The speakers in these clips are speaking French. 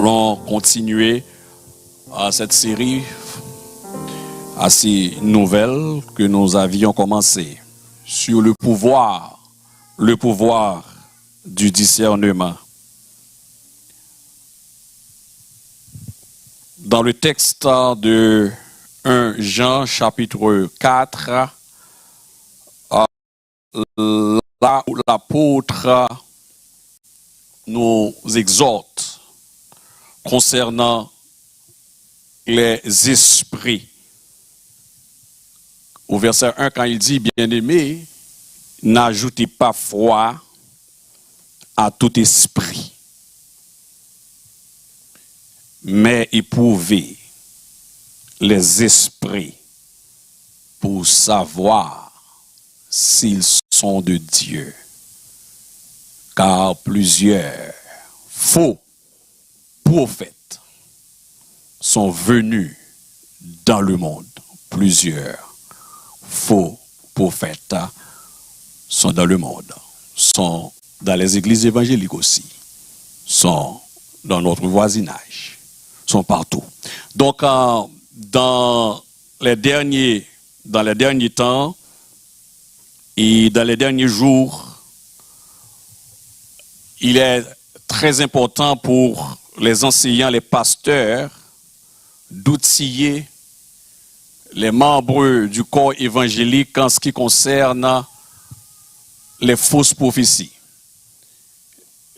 allons continuer cette série assez nouvelle que nous avions commencé sur le pouvoir du discernement. Dans le texte de 1 Jean chapitre 4, là où l'apôtre nous exhorte concernant les esprits. Au verset 1, quand il dit, bien-aimés, n'ajoutez pas foi à tout esprit, mais éprouvez les esprits pour savoir s'ils sont de Dieu. Car plusieurs faux prophètes sont venus dans le monde. Plusieurs faux prophètes sont dans le monde, sont dans les églises évangéliques aussi, sont dans notre voisinage, sont partout. Donc, dans les derniers temps et dans les derniers jours, il est très important pour les enseignants, les pasteurs, d'outiller les membres du corps évangélique en ce qui concerne les fausses prophéties,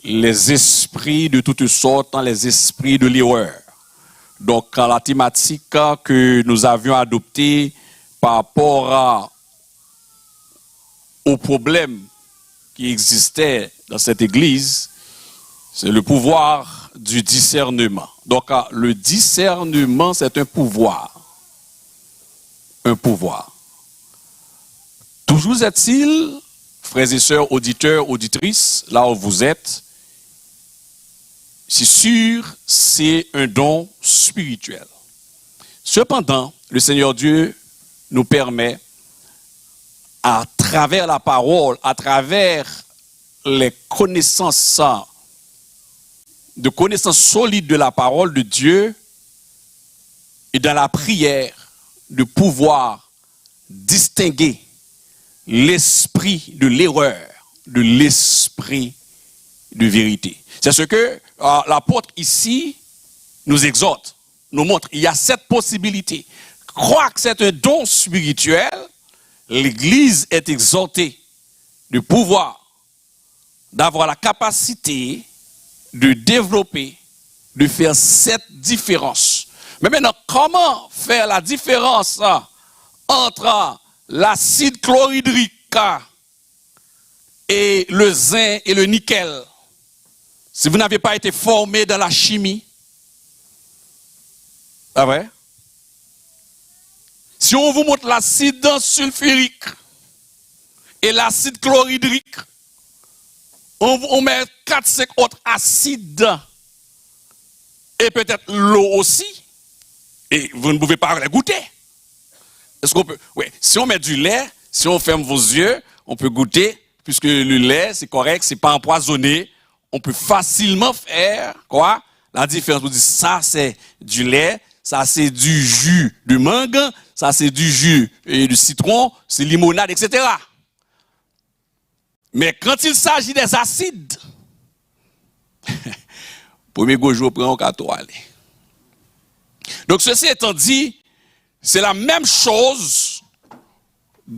les esprits de toutes sortes, les esprits de l'erreur. Donc, la thématique que nous avions adoptée par rapport au problème qui existait dans cette église, c'est le pouvoir du discernement. Donc, le discernement, c'est un pouvoir. Un pouvoir. Toujours est-il, frères et sœurs, auditeurs, auditrices, là où vous êtes, c'est sûr, c'est un don spirituel. Cependant, le Seigneur Dieu nous permet, à travers la parole, à travers les connaissances solides de la parole de Dieu et dans la prière, de pouvoir distinguer l'esprit de l'erreur de l'esprit de vérité. C'est ce que l'apôtre ici nous exhorte, nous montre. Il y a cette possibilité. Croire que c'est un don spirituel, l'Église est exhortée de pouvoir, d'avoir la capacité de développer, de faire cette différence. Mais maintenant, comment faire la différence entre l'acide chlorhydrique et le zinc et le nickel? Si vous n'avez pas été formé dans la chimie, ah ouais? Si on vous montre l'acide sulfurique et l'acide chlorhydrique, on met 4-5 autres acides et peut-être l'eau aussi, et vous ne pouvez pas les goûter. Est-ce qu'on peut? Oui. Si on met du lait, si on ferme vos yeux, on peut goûter, puisque le lait, c'est correct, c'est pas empoisonné. On peut facilement faire quoi? La différence. Vous dites ça, c'est du lait, ça, c'est du jus de mangue, ça, c'est du jus de citron, c'est limonade, etc. Mais quand il s'agit des acides, premier jour, prend un carton. Donc, ceci étant dit, c'est la même chose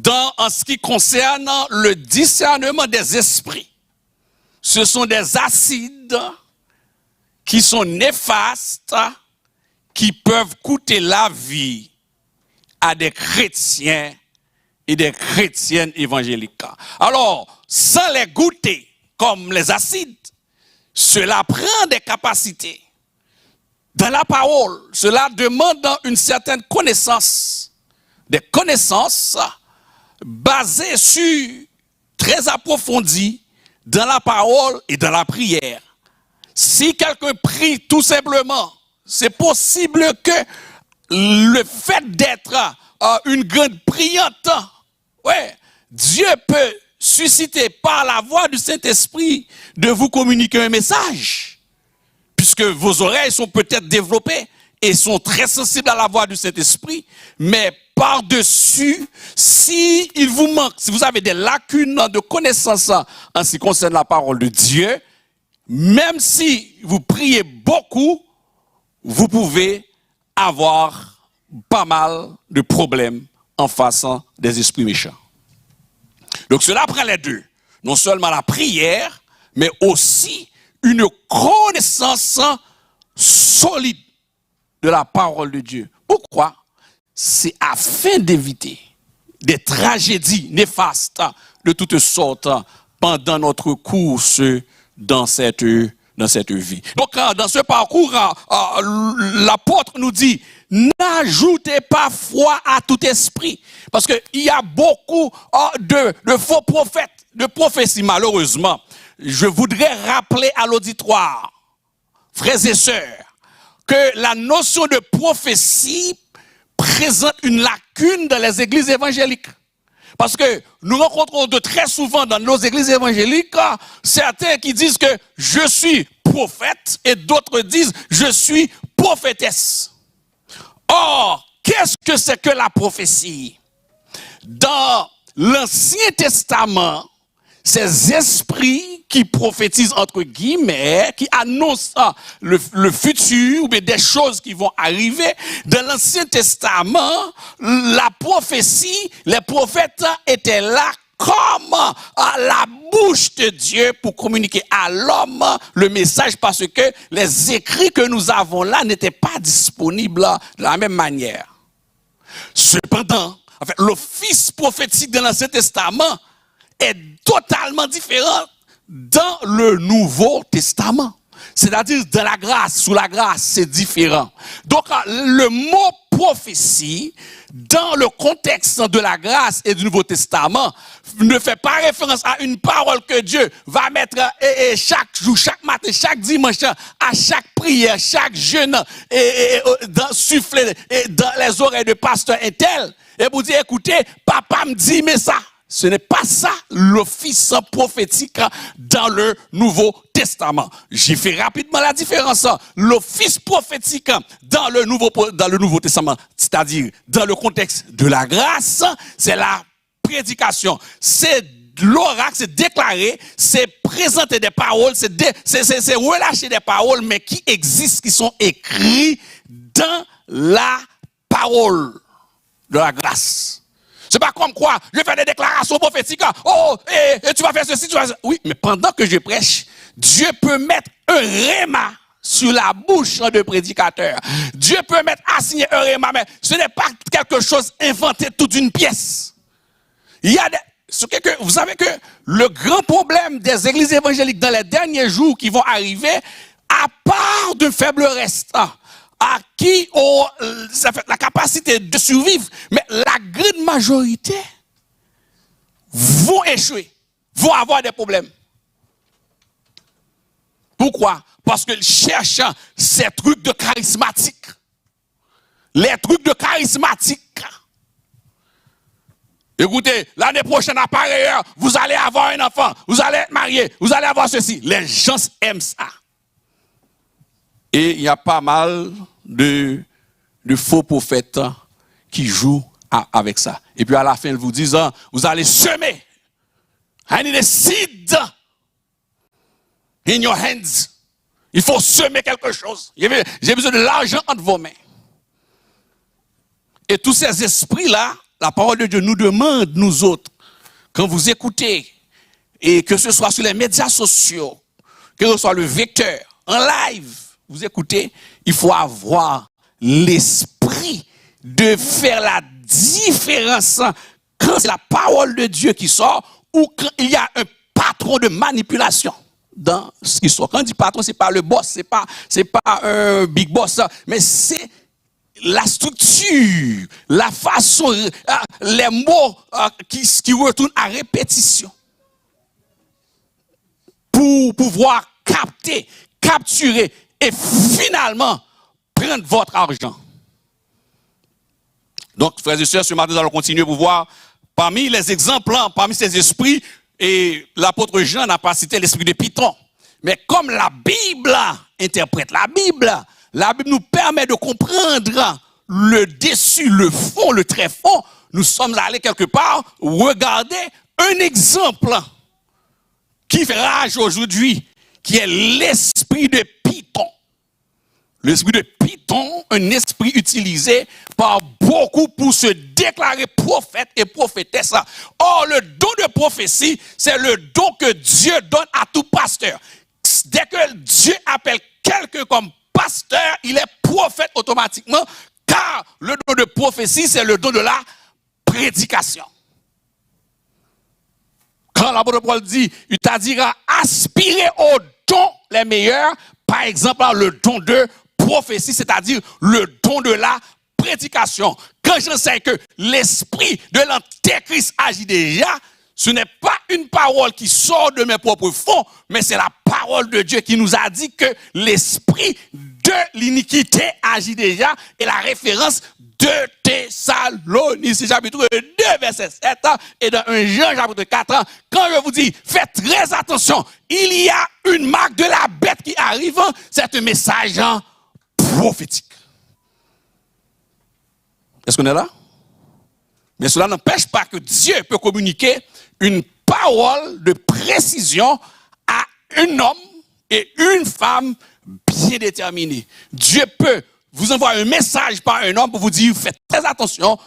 en ce qui concerne le discernement des esprits. Ce sont des acides qui sont néfastes, qui peuvent coûter la vie à des chrétiens et des chrétiennes évangéliques. Alors, sans les goûter comme les acides, cela prend des capacités. Dans la parole, cela demande une certaine connaissance, des connaissances basées sur, très approfondies, dans la parole et dans la prière. Si quelqu'un prie tout simplement, c'est possible que le fait d'être une grande priante, ouais, Dieu peut susciter par la voix du Saint-Esprit de vous communiquer un message. parce que vos oreilles sont peut-être développées et sont très sensibles à la voix du Saint-Esprit, mais par-dessus, si il vous manque, si vous avez des lacunes de connaissances en ce qui concerne la parole de Dieu, même si vous priez beaucoup, vous pouvez avoir pas mal de problèmes en face des esprits méchants. Donc cela prend les deux. Non seulement la prière, mais aussi une connaissance solide de la parole de Dieu. Pourquoi? C'est afin d'éviter des tragédies néfastes de toutes sortes pendant notre course dans cette vie. Donc, dans ce parcours, l'apôtre nous dit, n'ajoutez pas foi à tout esprit. Parce qu'il y a beaucoup de faux prophètes, de prophéties, malheureusement. Je voudrais rappeler à l'auditoire, frères et sœurs, que la notion de prophétie présente une lacune dans les églises évangéliques. Parce que nous rencontrons de très souvent dans nos églises évangéliques certains qui disent que je suis prophète et d'autres disent je suis prophétesse. Or, qu'est-ce que c'est que la prophétie? Dans l'Ancien Testament, ces esprits qui prophétisent entre guillemets, qui annoncent le futur ou bien des choses qui vont arriver, dans l'Ancien Testament, la prophétie, les prophètes étaient là comme la bouche de Dieu pour communiquer à l'homme le message, parce que les écrits que nous avons là n'étaient pas disponibles de la même manière. Cependant, en fait, l'office prophétique de l'Ancien Testament est totalement différent dans le Nouveau Testament. C'est-à-dire dans la grâce, sous la grâce, c'est différent. Donc le mot prophétie, dans le contexte de la grâce et du Nouveau Testament, ne fait pas référence à une parole que Dieu va mettre chaque jour, chaque matin, chaque dimanche, à chaque prière, chaque jeûne, souffler dans les oreilles de pasteur et tel, et vous dire, écoutez, papa me dit, mais ça. Ce n'est pas ça l'office prophétique dans le Nouveau Testament. J'ai fait rapidement la différence. L'office prophétique dans le Nouveau Testament, c'est-à-dire dans le contexte de la grâce, c'est la prédication. C'est l'oracle, c'est déclarer, c'est présenter des paroles, c'est relâcher des paroles, mais qui existent, qui sont écrits dans la parole de la grâce. C'est pas comme quoi, je fais des déclarations prophétiques. Oh, et tu vas faire ceci, tu vas faire... Oui, mais pendant que je prêche, Dieu peut mettre un réma sur la bouche de prédicateur. Dieu peut mettre assigné un réma, mais ce n'est pas quelque chose inventé toute une pièce. Il y a vous savez que le grand problème des églises évangéliques dans les derniers jours qui vont arriver, à part de faibles restants, à qui ont la capacité de survivre, mais la grande majorité vont échouer, vont avoir des problèmes. Pourquoi? Parce qu'ils cherchent ces trucs de charismatique. Les trucs de charismatique. Écoutez, l'année prochaine à pareille heure, vous allez avoir un enfant, vous allez être marié, vous allez avoir ceci. Les gens aiment ça. Et il y a pas mal de faux prophètes qui jouent avec ça. Et puis à la fin, ils vous disent, vous allez semer. I need a seed in your hands. Il faut semer quelque chose. J'ai besoin de l'argent entre vos mains. Et tous ces esprits-là, la parole de Dieu nous demande, nous autres, quand vous écoutez, et que ce soit sur les médias sociaux, que ce soit le vecteur, en live, vous écoutez, il faut avoir l'esprit de faire la différence quand c'est la parole de Dieu qui sort ou quand il y a un patron de manipulation dans ce qui sort. Quand on dit patron, c'est pas le boss, c'est pas un big boss, mais c'est la structure, la façon, les mots qui retournent à répétition pour pouvoir capturer et finalement prendre votre argent. Donc, frères et sœurs, ce matin, nous allons continuer pour voir parmi les exemples, parmi ces esprits, et l'apôtre Jean n'a pas cité l'esprit de Python. Mais comme la Bible interprète la Bible nous permet de comprendre le dessus, le fond, le très fond. Nous sommes allés quelque part regarder un exemple qui fait rage aujourd'hui, qui est l'esprit de Python. L'esprit de Python, un esprit utilisé par beaucoup pour se déclarer prophète et prophétesse. Or, le don de prophétie, c'est le don que Dieu donne à tout pasteur. Dès que Dieu appelle quelqu'un comme pasteur, il est prophète automatiquement, car le don de prophétie, c'est le don de la prédication. Quand l'apôtre Paul dit, il t'a dit aspirer aux dons les meilleurs, par exemple, le don de prophétie, c'est-à-dire le don de la prédication. Quand je sais que l'esprit de l'antéchrist agit déjà, ce n'est pas une parole qui sort de mes propres fonds, mais c'est la parole de Dieu qui nous a dit que l'esprit de l'iniquité agit déjà, et la référence de Thessaloniciens chapitre 2 verset 7 et dans 1 Jean chapitre 4, quand je vous dis faites très attention, il y a une marque de la bête qui arrive, c'est un message prophétique. Est-ce qu'on est là? Mais cela n'empêche pas que Dieu peut communiquer une parole de précision à un homme et une femme bien déterminés. Dieu peut vous envoyer un message par un homme pour vous dire faites très attention,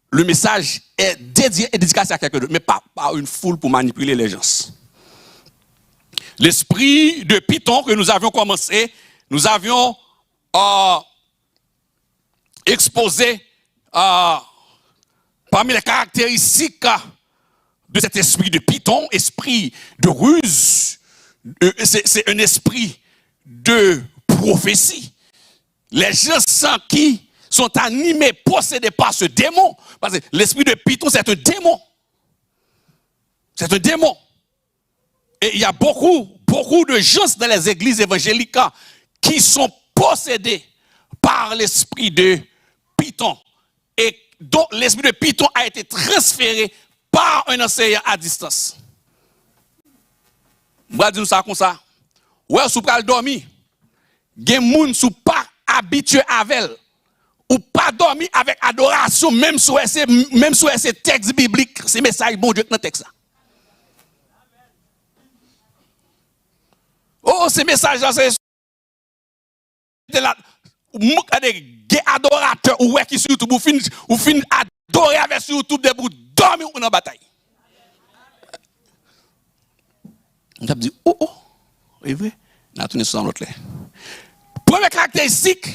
le message est dédié et dédicacé à quelqu'un d'autre, mais pas par une foule pour manipuler les gens. L'esprit de Python que nous avions commencé, nous avions exposé parmi les caractéristiques de cet esprit de Python, esprit de ruse, c'est un esprit de prophétie. Les gens sans qui sont animés, possédés par ce démon, parce que l'esprit de Python, c'est un démon. C'est un démon. Et il y a beaucoup de gens dans les églises évangéliques qui sont possédés par l'esprit de Python. Et dont l'esprit de Python a été transféré par un enseignant à distance. Je vais dire ça comme ça. Ouais, si vous pouvez dormir, il y a des gens qui ne sont pas habitués avec elle, ou pas dormir avec adoration, même si c'est texte biblique, c'est message bon Dieu dans le texte. Oh, ces messages-là, c'est des adorateurs ou qui sur YouTube, ou fin adorer avec sur YouTube pour dormir ou dans la bataille. On a dit, oh, c'est vrai, on a tourné sur l'autre là. Première caractéristique,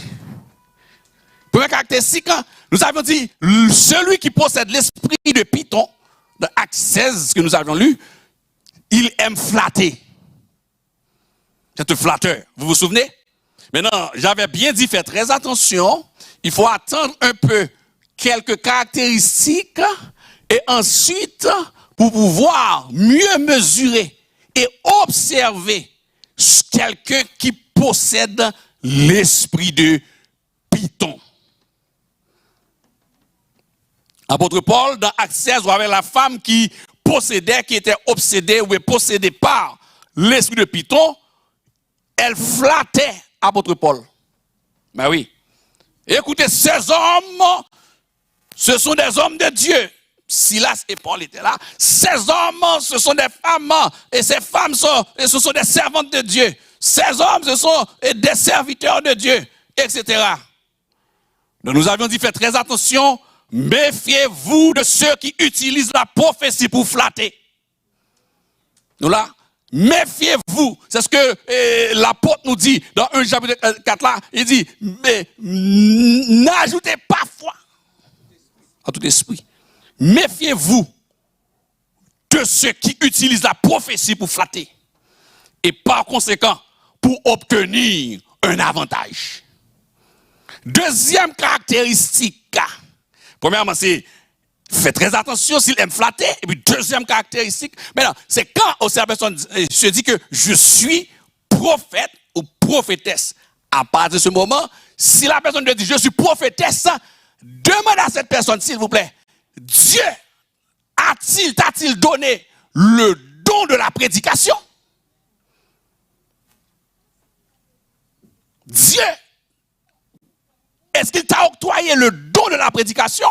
nous avons dit, celui qui possède l'esprit de Python, dans Acte 16 que nous avons lu, il aime flatter. C'est un flatteur, vous vous souvenez? Maintenant, j'avais bien dit, faites très attention, il faut attendre un peu quelques caractéristiques et ensuite, pour pouvoir mieux mesurer et observer quelqu'un qui possède l'esprit de Python. Apôtre Paul, dans Acte 16, vous avez la femme qui possédait, qui était obsédée ou possédée par l'esprit de Python. Elle flattait apôtre Paul. Ben oui. Écoutez, ces hommes, ce sont des hommes de Dieu. Silas et Paul étaient là. Ces hommes, ce sont des femmes, et ces femmes, ce sont des servantes de Dieu. Ces hommes, ce sont des serviteurs de Dieu, etc. Donc nous avions dit, faites très attention, méfiez-vous de ceux qui utilisent la prophétie pour flatter. Nous là, méfiez-vous. C'est ce que l'apôtre nous dit dans 1 chapitre 4 là. Il dit, mais n'ajoutez pas foi à tout esprit. Méfiez-vous de ceux qui utilisent la prophétie pour flatter. Et par conséquent, pour obtenir un avantage. Deuxième caractéristique. Premièrement, c'est faites très attention s'il aime flatter. Et puis deuxième caractéristique, maintenant, c'est quand la personne se dit que je suis prophète ou prophétesse. À partir de ce moment, si la personne te dit je suis prophétesse, demande à cette personne, s'il vous plaît, Dieu t'a-t-il donné le don de la prédication? Dieu, est-ce qu'il t'a octroyé le don de la prédication?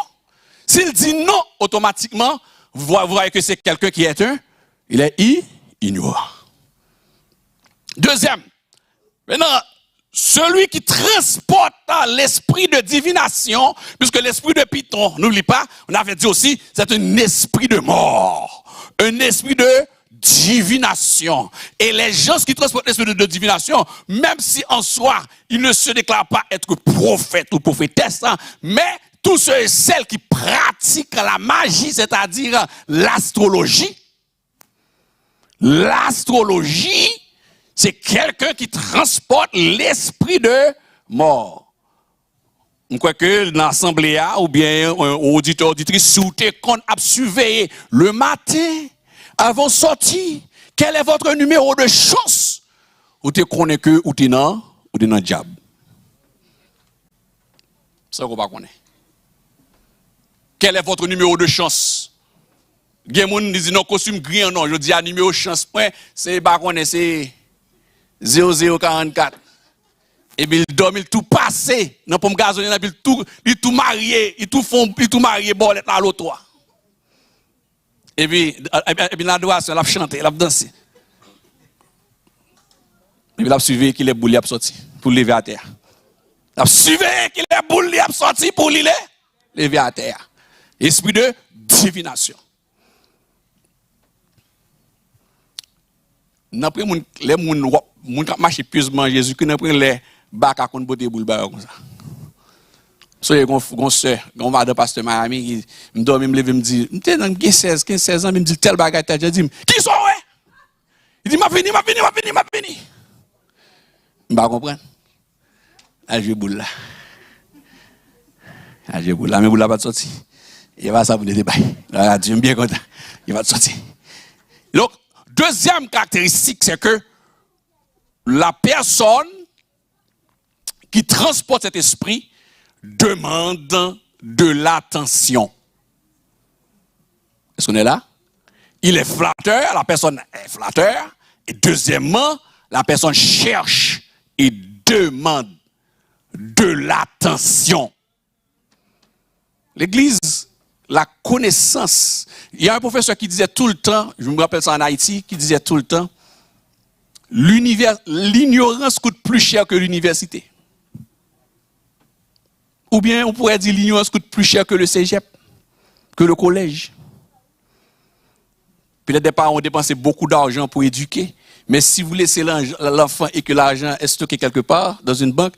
S'il dit non, automatiquement, vous voyez que c'est quelqu'un qui est il est ignorant. Deuxième, maintenant, celui qui transporte l'esprit de divination, puisque l'esprit de Python, n'oublie pas, on avait dit aussi, c'est un esprit de mort, un esprit de divination. Et les gens qui transportent l'esprit de divination, même si en soi, ils ne se déclarent pas être prophètes ou prophétesses, mais tous ceux et celles qui pratiquent la magie, c'est-à-dire l'astrologie, c'est quelqu'un qui transporte l'esprit de mort. Je crois que dans l'assemblée ou bien auditeur, auditrice, si vous êtes surveiller le matin, avant de sortir, quel est votre numéro de chance? Vous te connaissez que vous êtes dans le diable. Ça, vous ne connaissez pas. Quel est votre numéro de chance? Il y a des gens qui disent non, costume gris, non. Je dis à numéro de chance, c'est 0044. Et puis il dorment, il tout passé. Non, pour me gazonner, il tout marié, il tout marié, bon, il est dans l'autre. Et puis, l'adoration, il a chanté, il a dansé. Et puis, il a suivi qu'il est boule, il a sorti pour lever à terre. Il a suivi qu'il est boule, il a sorti pour lever à terre. Esprit de divination. N'a pris les moun qui marche pieusement Jésus qui n'a pris les bacs à compte beauté boule comme ça. Soyez gon sœur, gon madame pasteur Miami qui me dormi me lever me dit, m'était dans 15 ans me dit tel bagage tel, je dis qui sont ouais? Il dit m'a venu. M'pas comprendre. Ah je boule là. Mais boule là pas sorti. Il va ça pour le débat. Là Dieu bien content. Il va sortir. Donc deuxième caractéristique, c'est que la personne qui transporte cet esprit demande de l'attention. Est-ce qu'on est là? Il est flatteur, la personne est flatteur. Et deuxièmement, la personne cherche et demande de l'attention. L'Église, la connaissance. Il y a un professeur qui disait tout le temps, je me rappelle ça en Haïti, qui disait tout le temps, l'ignorance coûte plus cher que l'université. Ou bien on pourrait dire l'ignorance coûte plus cher que le cégep, que le collège. Peut-être des parents ont dépensé beaucoup d'argent pour éduquer, mais si vous laissez l'enfant et que l'argent est stocké quelque part dans une banque,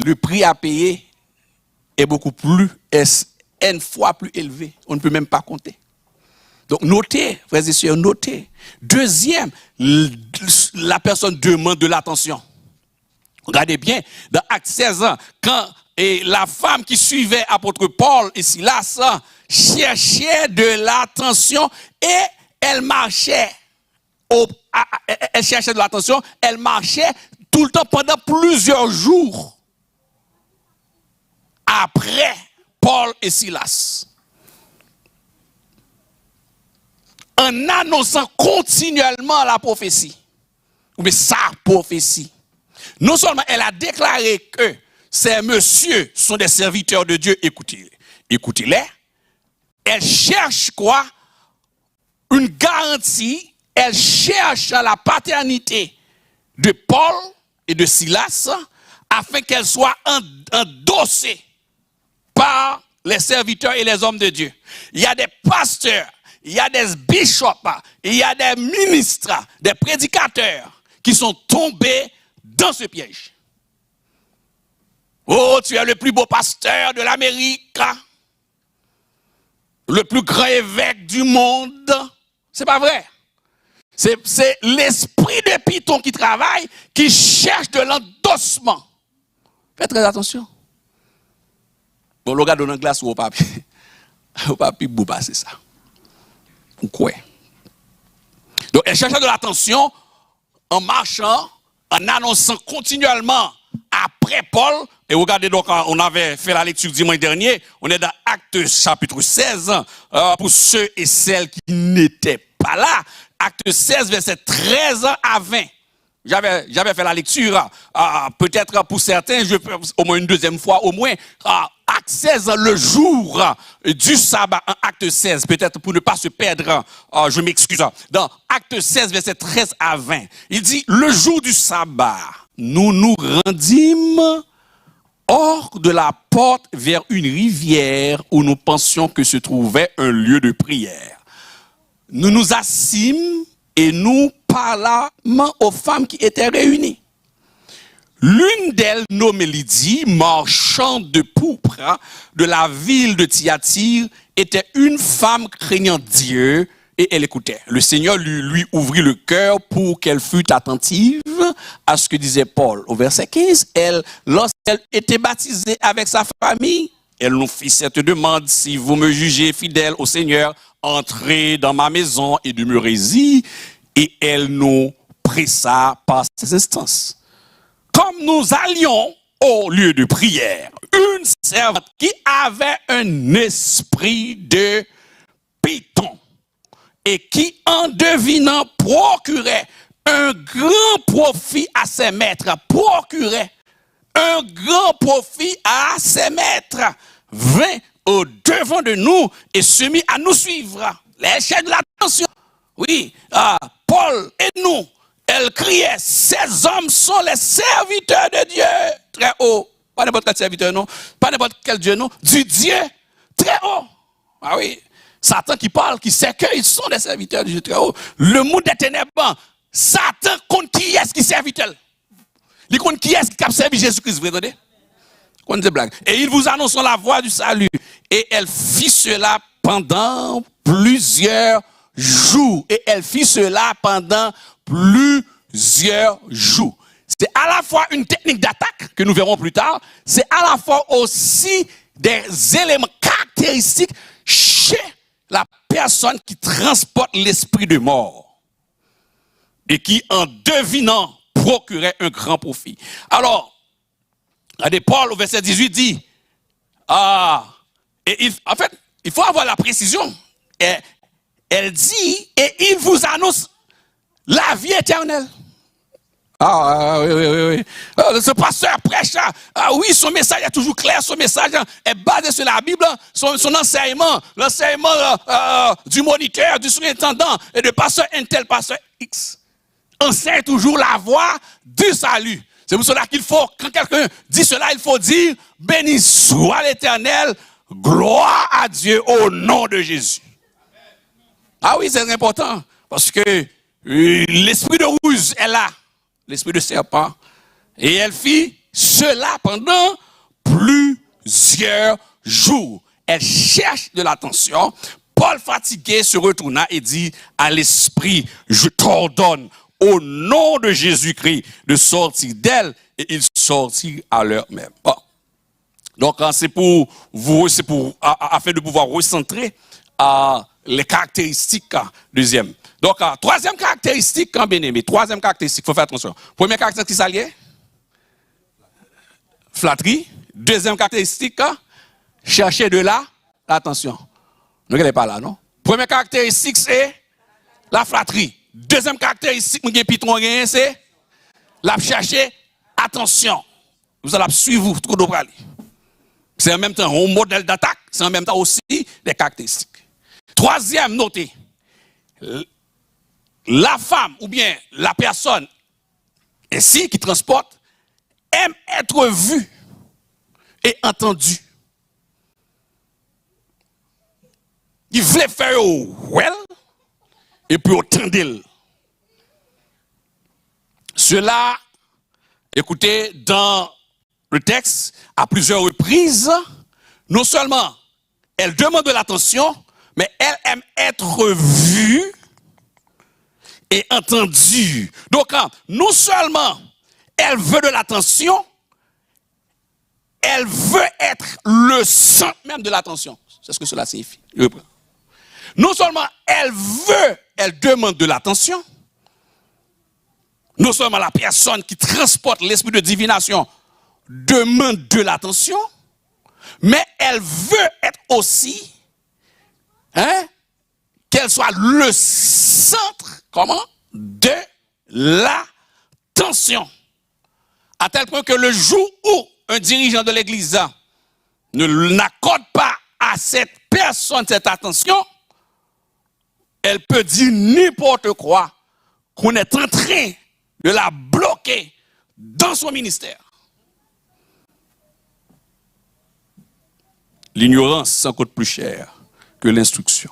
le prix à payer est beaucoup plus, N fois plus élevé. On ne peut même pas compter. Donc, notez, frères et sœurs, notez. Deuxième, la personne demande de l'attention. Regardez bien, dans Actes 16 ans, quand la femme qui suivait apôtre Paul et Silas cherchait de l'attention et elle marchait. Elle cherchait de l'attention, elle marchait tout le temps pendant plusieurs jours après Paul et Silas. En annonçant continuellement la prophétie, ou bien sa prophétie. Non seulement elle a déclaré que ces messieurs sont des serviteurs de Dieu, écoutez-les. Elle cherche quoi? Une garantie. Elle cherche la paternité de Paul et de Silas afin qu'elle soit endossée par les serviteurs et les hommes de Dieu. Il y a des pasteurs, il y a des bishops, il y a des ministres, des prédicateurs qui sont tombés dans ce piège. Oh, tu es le plus beau pasteur de l'Amérique, le plus grand évêque du monde. C'est pas vrai. C'est l'esprit de Python qui travaille, qui cherche de l'endossement. Faites très attention. Bon, le gars donne un glace ou au papier. Au papier, vous passez ça. Ou quoi? Donc, elle cherche de l'attention en marchant, en annonçant continuellement après Paul. Et regardez donc, on avait fait la lecture dimanche dernier. On est dans Actes chapitre 16. Pour ceux et celles qui n'étaient pas là. Acte 16, verset 13 à 20. J'avais fait la lecture, peut-être pour certains, je peux au moins une deuxième fois, au moins, acte 16, le jour du sabbat, en acte 16, peut-être pour ne pas se perdre, je m'excuse, dans acte 16, verset 13 à 20, il dit, le jour du sabbat, nous nous rendîmes hors de la porte vers une rivière où nous pensions que se trouvait un lieu de prière. Nous nous assîmes et nous parlâmes aux femmes qui étaient réunies. L'une d'elles, nommée Lydie, marchande de pourpre de la ville de Thyatire, était une femme craignant Dieu et elle écoutait. Le Seigneur lui ouvrit le cœur pour qu'elle fût attentive à ce que disait Paul. Au verset 15, lorsqu'elle était baptisée avec sa famille, elle nous fit cette demande: si vous me jugez fidèle au Seigneur, entrez dans ma maison et demeurez-y. Et elle nous pressa par ses instances. Comme nous allions au lieu de prière, une servante qui avait un esprit de python et qui, en devinant, procurait un grand profit à ses maîtres, vint au devant de nous et se mit à nous suivre. Les chaînes de l'attention. Oui, Paul et nous, elle criait, ces hommes sont les serviteurs de Dieu. Très haut. Pas n'importe quel serviteur, non. Pas n'importe quel Dieu, non. Du Dieu très haut. Ah oui. Satan qui parle, qui sait qu'ils sont des serviteurs du Dieu très haut. Le monde des ténèbres, Satan compte qui est-ce qui serviteur. Il compte qui est-ce qui a servi Jésus-Christ, vous entendez? Compte des blagues. Et ils vous annonceront la voie du salut. Et elle fit cela pendant plusieurs jours. Et elle fit cela pendant plusieurs jours. C'est à la fois une technique d'attaque que nous verrons plus tard. C'est à la fois aussi des éléments caractéristiques chez la personne qui transporte l'esprit de mort. Et qui, en devinant, procurait un grand profit. Alors, Paul au verset 18 dit, en fait, il faut avoir la précision. Elle dit, et il vous annonce la vie éternelle. Oui. Ce pasteur prêche, oui, son message est toujours clair, son message est basé sur la Bible, son enseignement, l'enseignement du moniteur, du surintendant et de pasteur un tel, pasteur X, enseigne toujours la voie du salut. C'est pour cela qu'il faut, quand quelqu'un dit cela, il faut dire, béni soit l'Éternel, gloire à Dieu au nom de Jésus. Ah oui, c'est important, parce que l'esprit de ruse est là, l'esprit de serpent, et elle fit cela pendant plusieurs jours. Elle cherche de l'attention. Paul, fatigué, se retourna et dit à l'esprit, je t'ordonne au nom de Jésus-Christ de sortir d'elle, et il sortit à l'heure même. Bon. Donc, c'est pour vous, afin de pouvoir recentrer les caractéristiques. Deuxième. Donc, troisième caractéristique, bien aimé, troisième caractéristique, il faut faire attention. Première caractéristique, ça lié? Flatterie. Deuxième caractéristique, chercher de l'attention. Ne regardez pas là, non? Première caractéristique, c'est la flatterie. Deuxième caractéristique, c'est la chercher attention. Vous allez suivre tout le monde. C'est en même temps un modèle d'attaque, c'est en même temps aussi des caractéristiques. Troisième, notez, la femme ou bien la personne ici qui transporte aime être vue et entendue. Il voulait faire well et puis autant d'elle. Cela, écoutez, dans le texte, à plusieurs reprises, non seulement elle demande de l'attention, mais elle aime être vue et entendue. Donc, non seulement elle veut de l'attention, elle veut être le centre même de l'attention. C'est ce que cela signifie. Non seulement elle demande de l'attention, non seulement la personne qui transporte l'esprit de divination demande de l'attention, mais elle veut être aussi, qu'elle soit le centre, de l'attention. tension, à tel point que le jour où un dirigeant de l'Église n'accorde pas à cette personne cette attention, elle peut dire n'importe quoi, qu'on est en train de la bloquer dans son ministère. L'ignorance s'en coûte plus cher que l'instruction.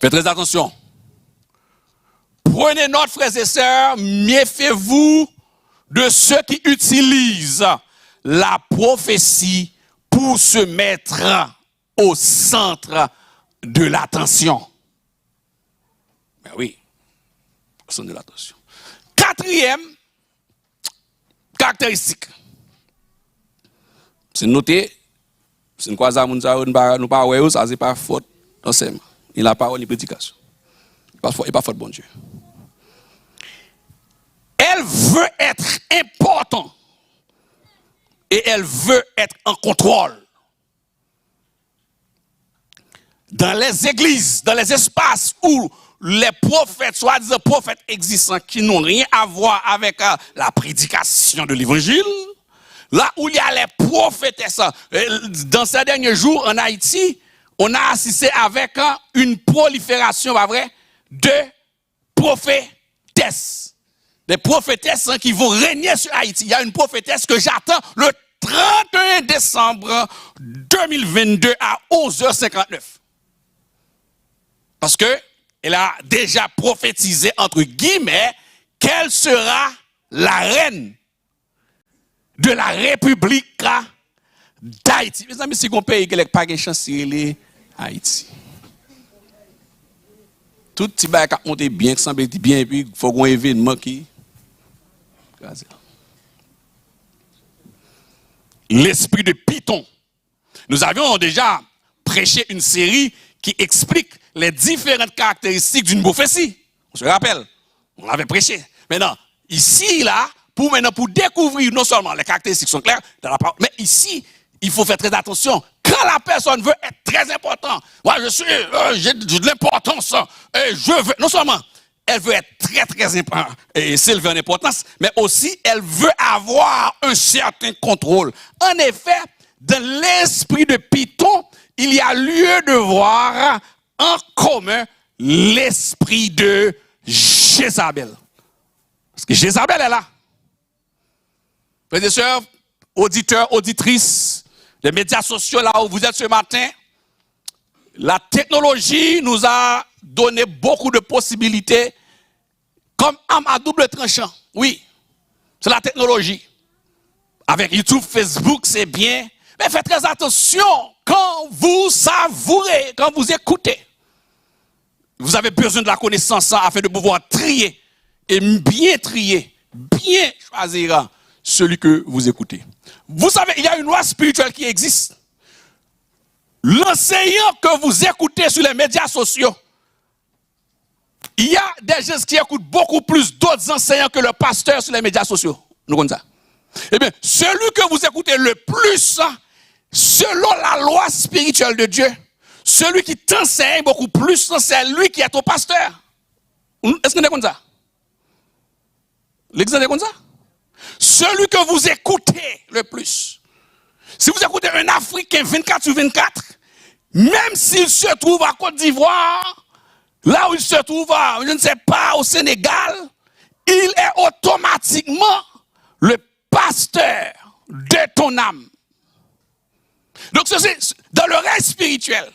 Faites très attention. Prenez note, frères et sœurs, méfiez-vous de ceux qui utilisent la prophétie pour se mettre au centre de l'attention. Ben oui, au centre de l'attention. Quatrième caractéristique. C'est noté, c'est une quoi ça, nous pas ça c'est pas faute d'enseignement. Il n'a pas de prédication. Il n'est pas faute bon Dieu. Elle veut être importante et elle veut être en contrôle. Dans les églises, dans les espaces où les prophètes, soi-disant prophètes existants qui n'ont rien à voir avec la prédication de l'évangile, là où il y a les prophétesses, dans ces derniers jours en Haïti, on a assisté avec une prolifération, pas vrai, de prophétesses. Des prophétesses qui vont régner sur Haïti. Il y a une prophétesse que j'attends le 31 décembre 2022 à 11h59. Parce que elle a déjà prophétisé, entre guillemets, qu'elle sera la reine de la République d'Haïti. Mes amis, si on pays qui n'a pas de chance, c'est Haïti. Tout petit bail a monté bien, qui semble bien, et puis il faut un événement qui. L'esprit de Python. Nous avions déjà prêché une série qui explique les différentes caractéristiques d'une prophétie. On se rappelle, on l'avait prêché. Maintenant, ici, là, pour découvrir non seulement les caractéristiques sont claires, dans la parole, mais ici, il faut faire très attention. Quand la personne veut être très importante, moi j'ai de l'importance, et je veux, non seulement elle veut être très très importante et s'élever en importance, mais aussi elle veut avoir un certain contrôle. En effet, dans l'esprit de Python, il y a lieu de voir en commun l'esprit de Jézabel. Parce que Jézabel est là. Frères et sœurs, auditeurs, auditrices, les médias sociaux là où vous êtes ce matin, la technologie nous a donné beaucoup de possibilités comme arme à double tranchant. Oui, c'est la technologie. Avec YouTube, Facebook, c'est bien. Mais faites très attention quand vous savourez, quand vous écoutez. Vous avez besoin de la connaissance afin de pouvoir trier et bien trier, bien choisir celui que vous écoutez. Vous savez, il y a une loi spirituelle qui existe. L'enseignant que vous écoutez sur les médias sociaux, il y a des gens qui écoutent beaucoup plus d'autres enseignants que le pasteur sur les médias sociaux. Nous connaissons ça. Eh bien, celui que vous écoutez le plus, selon la loi spirituelle de Dieu, celui qui t'enseigne beaucoup plus, c'est lui qui est ton pasteur. Est-ce qu'on est comme ça? L'exemple est comme ça? Celui que vous écoutez le plus. Si vous écoutez un Africain 24/24, même s'il se trouve à Côte d'Ivoire, là où il se trouve, je ne sais pas, au Sénégal, il est automatiquement le pasteur de ton âme. Donc, dans le règne spirituel,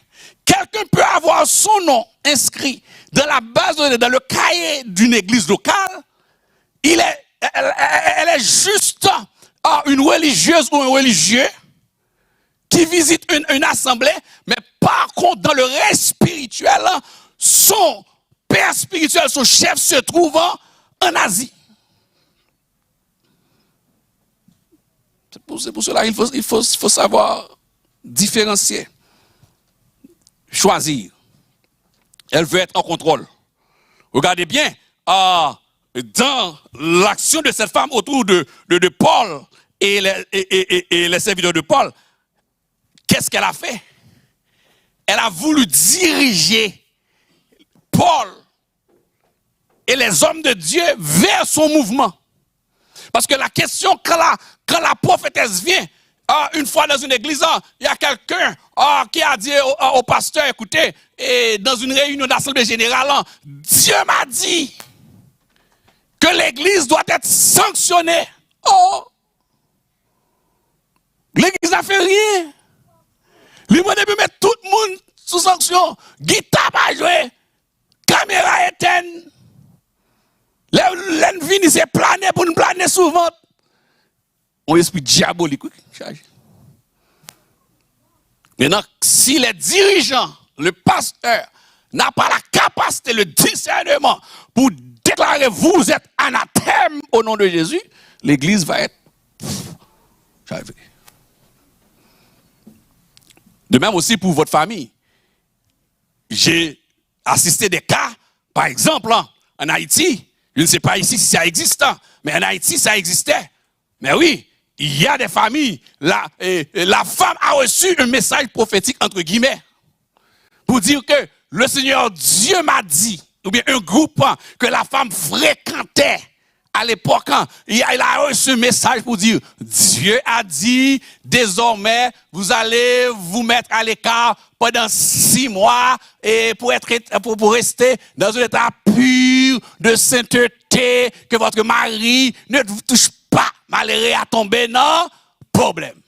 quelqu'un peut avoir son nom inscrit dans la base, dans le cahier d'une église locale. Elle est juste une religieuse ou un religieux qui visite une assemblée, mais par contre, dans le règne spirituel, son père spirituel, son chef se trouve en Asie. C'est pour cela qu'il faut savoir différencier, choisir. Elle veut être en contrôle. Regardez bien, dans l'action de cette femme autour de Paul et les serviteurs de Paul, qu'est-ce qu'elle a fait? Elle a voulu diriger Paul et les hommes de Dieu vers son mouvement. Parce que la question, quand la prophétesse vient, une fois dans une église, il y a quelqu'un qui a dit au pasteur, écoutez, et dans une réunion d'assemblée générale, Dieu m'a dit que l'église doit être sanctionnée. Oh! L'église n'a fait rien. Lui m'a dû mettre tout le monde sous sanction. Guitare pas joué. Caméra éteinte. L'envie c'est planer pour nous planer souvent. Un esprit diabolique. Maintenant, si les dirigeants, le pasteur, n'a pas la capacité, le discernement pour déclarer vous êtes anathème au nom de Jésus, l'église va être. De même aussi pour votre famille. J'ai assisté des cas, par exemple, en Haïti. Je ne sais pas ici si ça existe, mais en Haïti, ça existait. Mais oui, il y a des familles, la femme a reçu un message prophétique, entre guillemets, pour dire que le Seigneur Dieu m'a dit, ou bien un groupe que la femme fréquentait à l'époque, il a reçu un message pour dire, Dieu a dit, désormais, vous allez vous mettre à l'écart pendant 6 mois et pour rester dans un état pur de sainteté, que votre mari ne vous touche pas, malheureux à tomber dans problème.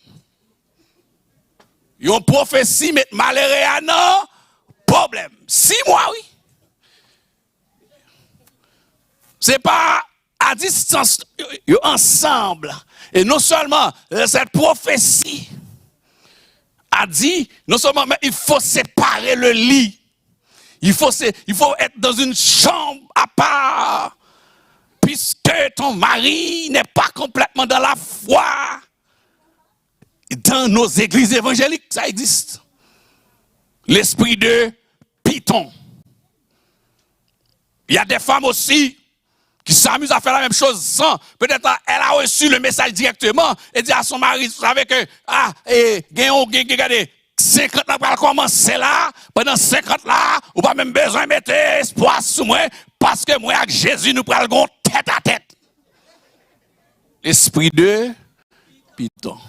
Ils ont prophétie, mais malheureux à non problème. 6 mois, oui. C'est pas à distance, ensemble. Et non seulement cette prophétie a dit, non seulement, mais il faut séparer le lit. Il faut être dans une chambre à part. Puisque ton mari n'est pas complètement dans la foi. Dans nos églises évangéliques, ça existe. L'esprit de Python. Il y a des femmes aussi qui s'amusent à faire la même chose sans, peut-être elle a reçu le message directement et dit à son mari, vous savez que, regardez, 50 ans pour commencer là, pendant 50 là, ou pas même besoin de mettre espoir sur moi, parce que moi avec Jésus, nous prenons tête à tête. L'esprit de Python.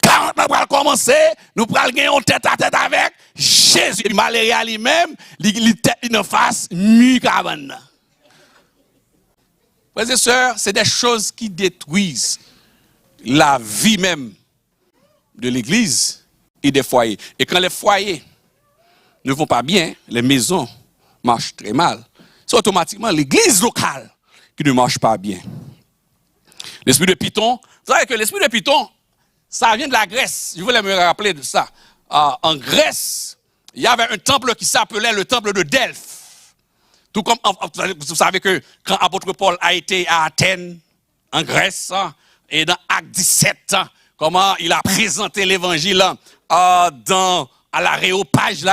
40 ans pour commencer, nous prenons tête à tête avec Jésus. Malheureux à lui-même, il tête en face, mi-cabane. Frères et sœurs, c'est des choses qui détruisent la vie même de l'église et des foyers. Et quand les foyers ne vont pas bien, les maisons marchent très mal. C'est automatiquement l'église locale qui ne marche pas bien. L'esprit de Python, vous savez que l'esprit de Python, ça vient de la Grèce. Je voulais me rappeler de ça. En Grèce, il y avait un temple qui s'appelait le temple de Delphes. Tout comme, vous savez que quand l'apôtre Paul a été à Athènes, en Grèce, et dans Acte 17, comment il a présenté l'évangile à l'Aréopage,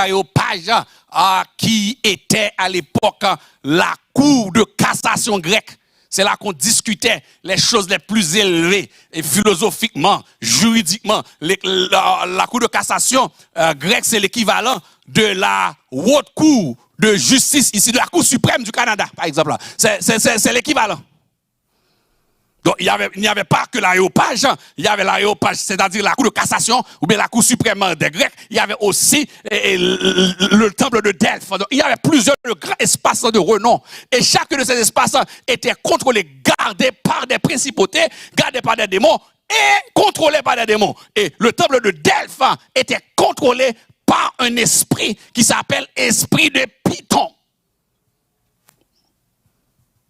qui était à l'époque la cour de cassation grecque. C'est là qu'on discutait les choses les plus élevées, et philosophiquement, juridiquement. La cour de cassation grecque, c'est l'équivalent de la haute cour de justice, ici, de la Cour suprême du Canada, par exemple. C'est l'équivalent. Donc, il n'y avait pas que l'aréopage, il y avait l'aréopage, c'est-à-dire la Cour de cassation, ou bien la Cour suprême des Grecs, il y avait aussi le temple de Delphes. Donc, il y avait plusieurs grands espaces de renom. Et chacun de ces espaces était contrôlé, gardé par des principautés, gardé par des démons, et contrôlé par des démons. Et le temple de Delphes était contrôlé par un esprit qui s'appelle esprit de Python.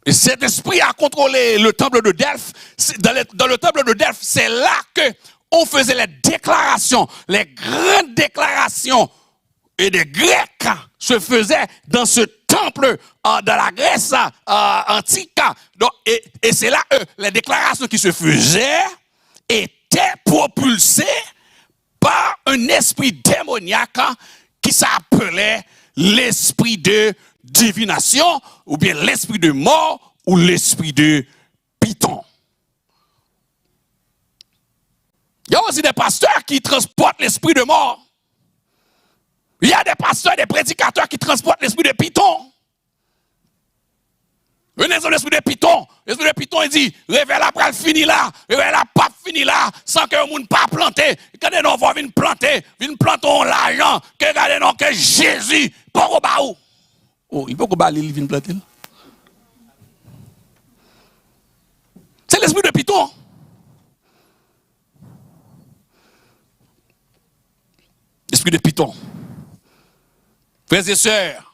Et cet esprit a contrôlé le temple de Delphes. Dans le temple de Delphes, c'est là que on faisait les déclarations, les grandes déclarations. Et des Grecs se faisaient dans ce temple dans la Grèce antique. Donc, et c'est là que les déclarations qui se faisaient étaient propulsées par un esprit démoniaque qui s'appelait l'esprit de divination, ou bien l'esprit de mort, ou l'esprit de Python. Il y a aussi des pasteurs qui transportent l'esprit de mort. Il y a des pasteurs, des prédicateurs qui transportent l'esprit de Python. Un esprit de python. L'esprit de python, il dit, réveille la pral fini là, réveille la pape fini là, sans que le monde pas planté. Quand on va venir planter l'argent, que regardez non que Jésus, pas au baou. Oh, il peut qu'on balle, il vient planter. C'est l'esprit de python. L'esprit de python. Frères et sœurs,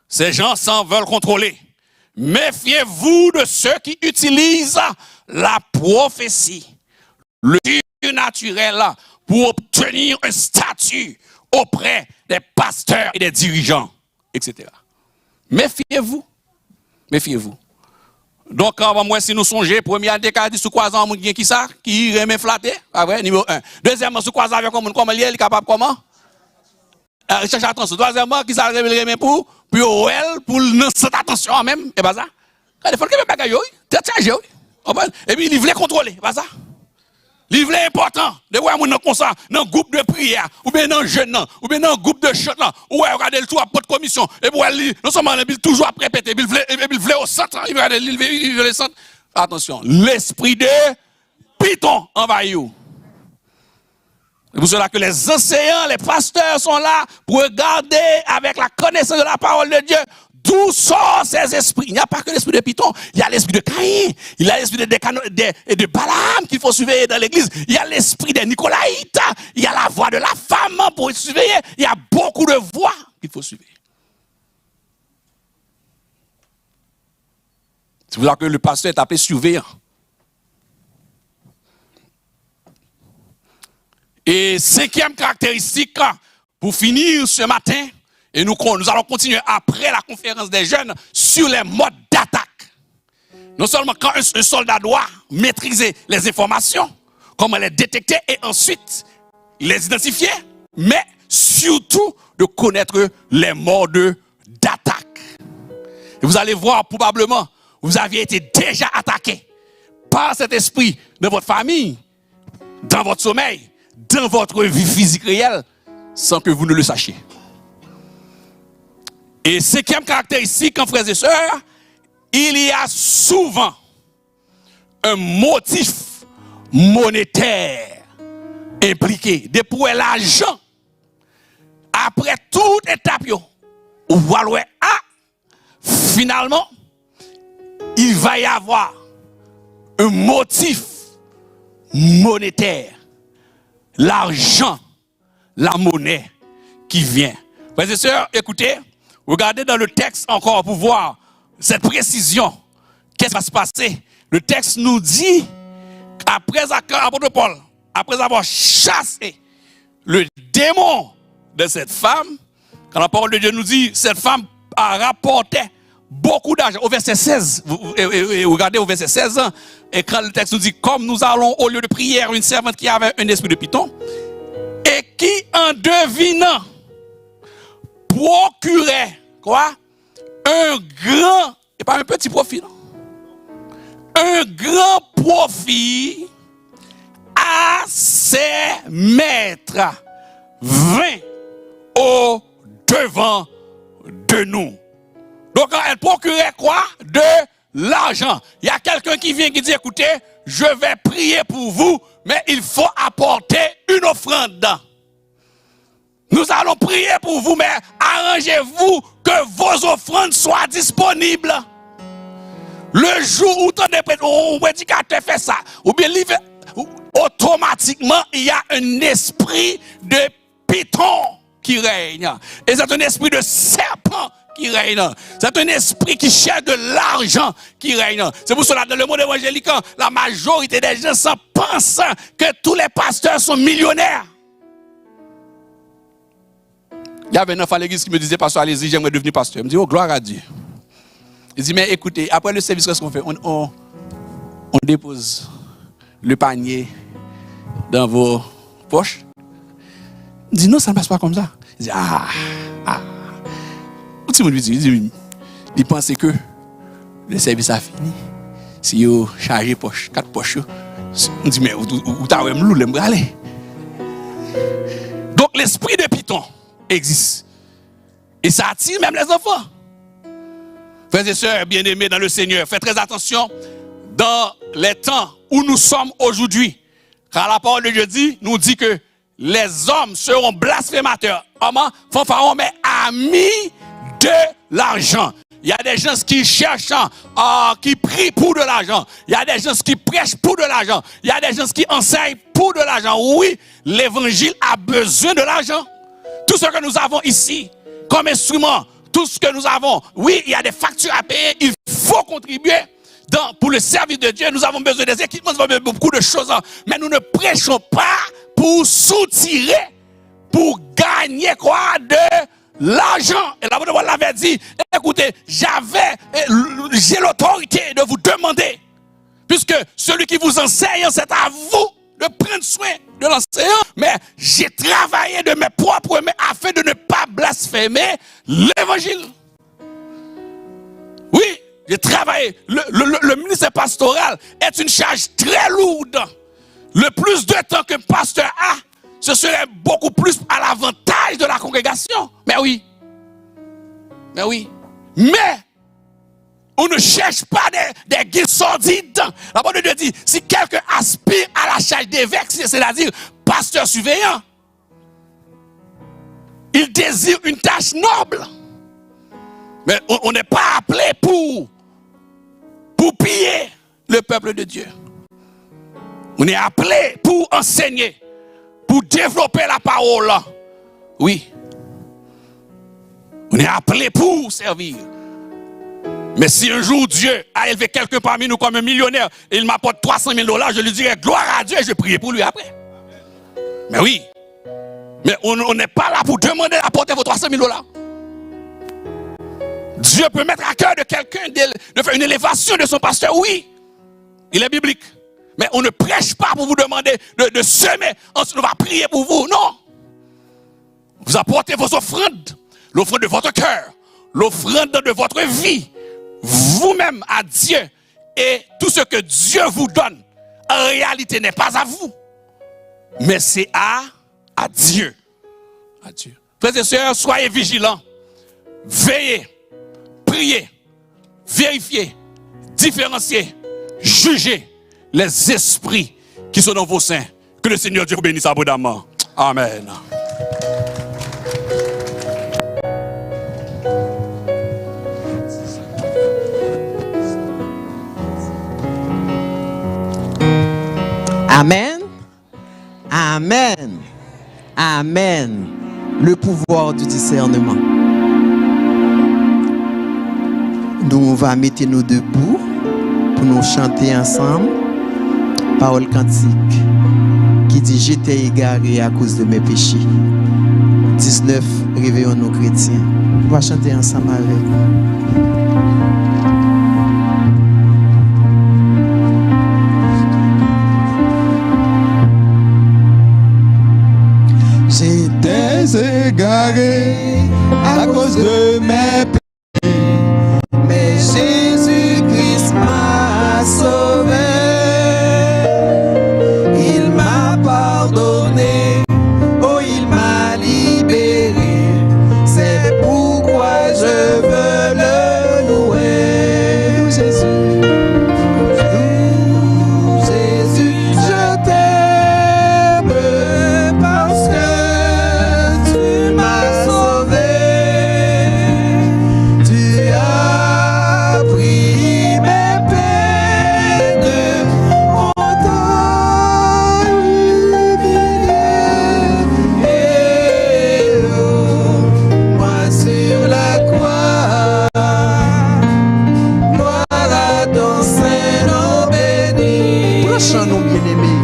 ces gens s'en veulent contrôler. Méfiez-vous de ceux qui utilisent la prophétie, le naturel, pour obtenir un statut auprès des pasteurs et des dirigeants, etc. Méfiez-vous. Méfiez-vous. Donc, moi, si nous songeons, premier décade, sous quoi ça, qui ça, qui remet flatté, ah ouais, numéro 1. Deuxièmement, sous quoi ça, comment il est capable, comment? Recherche attention. Troisièmement, qui ça remet pour nous cette attention même, et pas ça. Quand il faut que les bagages, et puis il voulait contrôler, pas ça. Il voulait important, de voir mon comme ça, dans un groupe de prière, ou bien dans un jeune, ou bien dans un groupe de chant, ou regardez le tout à porte commission, et pour aller, non seulement il toujours à répéter, il voulait au centre, il voulait au centre. Attention, l'esprit de python envahit. C'est pour cela que les enseignants, les pasteurs sont là pour regarder avec la connaissance de la parole de Dieu d'où sortent ces esprits. Il n'y a pas que l'esprit de python, il y a l'esprit de Caïn, il y a l'esprit de Balaam qu'il faut surveiller dans l'église, il y a l'esprit de Nicolaïta, il y a la voix de la femme pour surveiller, il y a beaucoup de voix qu'il faut surveiller. C'est pour ça que le pasteur est appelé surveillant. Et cinquième caractéristique, pour finir ce matin, et nous allons continuer après la conférence des jeunes sur les modes d'attaque. Non seulement quand un soldat doit maîtriser les informations, comment les détecter et ensuite les identifier, mais surtout de connaître les modes d'attaque. Et vous allez voir probablement, vous aviez été déjà attaqué par cet esprit dans votre famille, dans votre sommeil, dans votre vie physique réelle, sans que vous ne le sachiez. Et cinquième caractéristique, frères et sœurs, il y a souvent un motif monétaire impliqué. Depuis l'argent, après toute étape, on va le finalement, il va y avoir un motif monétaire. L'argent, la monnaie qui vient. Frères et sœurs, écoutez, regardez dans le texte encore pour voir cette précision. Qu'est-ce qui va se passer? Le texte nous dit qu'après l'apôtre Paul, après avoir chassé le démon de cette femme, quand la parole de Dieu nous dit cette femme a rapporté beaucoup d'argent. Au verset 16, regardez au verset 16, et quand le texte nous dit, comme nous allons au lieu de prière, une servante qui avait un esprit de python, et qui en devinant, procurait, quoi? Un grand, et pas un petit profit, non? Un grand profit à ses maîtres, vint au devant de nous. Donc, elle procurait quoi? De l'argent. Il y a quelqu'un qui vient qui dit, écoutez, je vais prier pour vous, mais il faut apporter une offrande. Nous allons prier pour vous, mais arrangez-vous que vos offrandes soient disponibles. Le jour où ton prédicateur fait ça, ou bien automatiquement, il y a un esprit de python qui règne. Et c'est un esprit de serpent qui règne. C'est un esprit qui cherche de l'argent qui règne. C'est pour cela que dans le monde évangélique, la majorité des gens pensent que tous les pasteurs sont millionnaires. Il y avait un enfant à l'église qui me disait, pasteur, allez-y, j'aimerais devenir pasteur. Il me dit, oh, gloire à Dieu. Il dit, mais écoutez, après le service, qu'est-ce qu'on fait? On dépose le panier dans vos poches. Il dit, non, ça ne passe pas comme ça. Il dit, Tout le monde lui dit, il pense que le service a fini. Si vous chargez poche, 4 poches, on dit, mais où t'as même l'eau, l'aime aller. Donc l'esprit de python existe. Et ça attire même les enfants. Frères et sœurs bien-aimés dans le Seigneur, faites très attention dans les temps où nous sommes aujourd'hui. Car la parole de Dieu nous dit que les hommes seront blasphémateurs. Comment? Fanfarons, mais amis de l'argent. Il y a des gens qui cherchent, qui prient pour de l'argent. Il y a des gens qui prêchent pour de l'argent. Il y a des gens qui enseignent pour de l'argent. Oui, l'évangile a besoin de l'argent. Tout ce que nous avons ici, comme instrument, tout ce que nous avons, oui, il y a des factures à payer, il faut contribuer pour le service de Dieu. Nous avons besoin des équipements, nous avons besoin de beaucoup de choses, mais nous ne prêchons pas pour soutirer, pour gagner quoi de l'argent. Et la parole l'avait dit, écoutez, j'ai l'autorité de vous demander, puisque celui qui vous enseigne, c'est à vous de prendre soin de l'enseignant, mais j'ai travaillé de mes propres mains afin de ne pas blasphémer l'évangile. Oui, j'ai travaillé. Le ministère pastoral est une charge très lourde. Le plus de temps qu'un pasteur a, ce serait beaucoup plus à l'avantage de la congrégation. Mais oui. Mais on ne cherche pas des guides sordides. La parole de Dieu dit, si quelqu'un aspire à la charge d'évêque, c'est-à-dire pasteur surveillant, il désire une tâche noble. Mais on n'est pas appelé pour piller le peuple de Dieu. On est appelé pour enseigner, pour développer la parole. Oui. On est appelé pour servir. Mais si un jour Dieu a élevé quelqu'un parmi nous comme un millionnaire et il m'apporte 300 000 $, je lui dirai gloire à Dieu et je prierai pour lui après. Mais oui. Mais on n'est pas là pour demander d'apporter vos 300 000 $. Dieu peut mettre à cœur de quelqu'un de faire une élévation de son pasteur. Oui. Il est biblique. Mais on ne prêche pas pour vous demander de semer. Ensuite, on va prier pour vous. Non. Vous apportez vos offrandes. L'offrande de votre cœur. L'offrande de votre vie. Vous-même à Dieu. Et tout ce que Dieu vous donne, en réalité, n'est pas à vous. Mais c'est à Dieu. À Dieu. Frères et sœurs, soyez vigilants. Veillez. Priez. Vérifiez. Différenciez. Jugez les esprits qui sont dans vos seins. Que le Seigneur Dieu vous bénisse abondamment. Amen. Amen. Amen. Amen. Le pouvoir du discernement. Nous, on va mettre nous debout pour nous chanter ensemble. Parole cantique qui dit j'étais égaré à cause de mes péchés. 19, réveillons nos chrétiens. On va chanter ensemble avec nous. J'étais égaré à cause de mes péchés, mais Jésus-Christ m'a sauvé. Il m'a pardonné, oh il m'a libéré. C'est pourquoi je veux le louer. Jésus, Jésus, je t'aime parce que tu m'as sauvé. Tu as pris mes peines, on t'a humilié. Et oh, moi sur la croix, gloire à ton Saint-Nom béni. Prochain nom bien-aimé.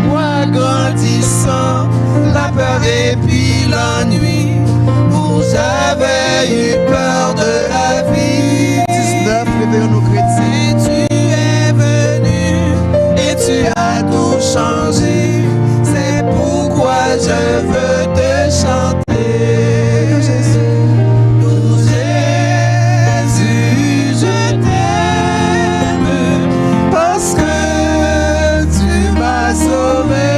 Moi grandissant, la peur et puis l'ennui, où j'avais eu peur de la vie. 19, réveillons nos chrétiens. Et tu es venu et tu as tout changé. C'est pourquoi je veux te chanter. Oh Jésus, je t'aime parce que tu m'as sauvé.